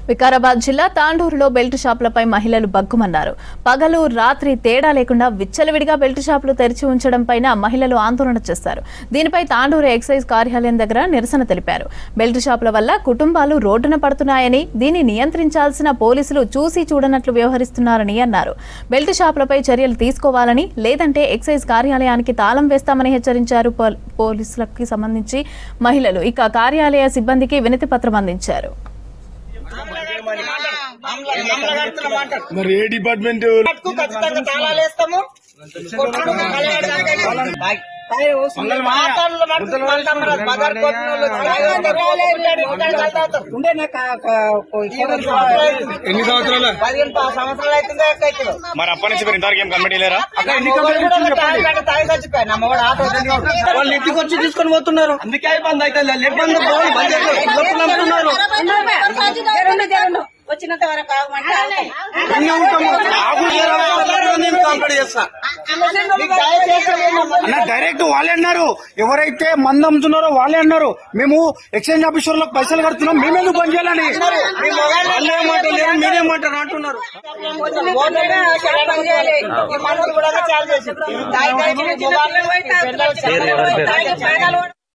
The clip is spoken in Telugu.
వికారాబాద్ జిల్లా తాండూరులో బెల్ట్ షాపులపై మహిళలు బగ్గుమన్నారు. పగలు రాత్రి తేడా లేకుండా విచ్చలవిడిగా బెల్ట్ షాపులు తెరిచి ఉంచడంపై మహిళలు ఆందోళన చేశారు. దీనిపై తాండూరు ఎక్సైజ్ కార్యాలయం దగ్గర నిరసన తెలిపారు. బెల్ట్ షాపుల వల్ల కుటుంబాలు రోడ్డున పడుతున్నాయని, దీన్ని నియంత్రించాల్సిన పోలీసులు చూసి చూడనట్లు వ్యవహరిస్తున్నారని అన్నారు. బెల్ట్ షాపులపై చర్యలు తీసుకోవాలని, లేదంటే ఎక్సైజ్ కార్యాలయానికి తాళం వేస్తామని హెచ్చరించారు. పోలీసులకు సంబంధించి మహిళలు ఇక కార్యాలయ సిబ్బందికి వినతి పత్రం అందించారు. మరి ఏ డిపార్ట్మెంట్ ఎన్ని సంవత్సరాలు మరి అప్పటి నుంచి మీరు ఇంతవరకు ఏం కమిటీ లేరా? వాళ్ళు ఇంటికి వచ్చి తీసుకొని పోతున్నారు. అందుకే ఇబ్బంది అవుతుంది. వచ్చినంత వరకు డైరెక్ట్ వాళ్ళే అన్నారు. ఎవరైతే మందు అమ్ముతున్నారో వాళ్ళే అన్నారు, మేము ఎక్స్చేంజ్ ఆఫీసర్లకు పైసలు కడుతున్నాం, మేమేందుకు బంద్ చేయాలని. వాళ్ళేమంటారు, మీరేమంటారు అంటున్నారు.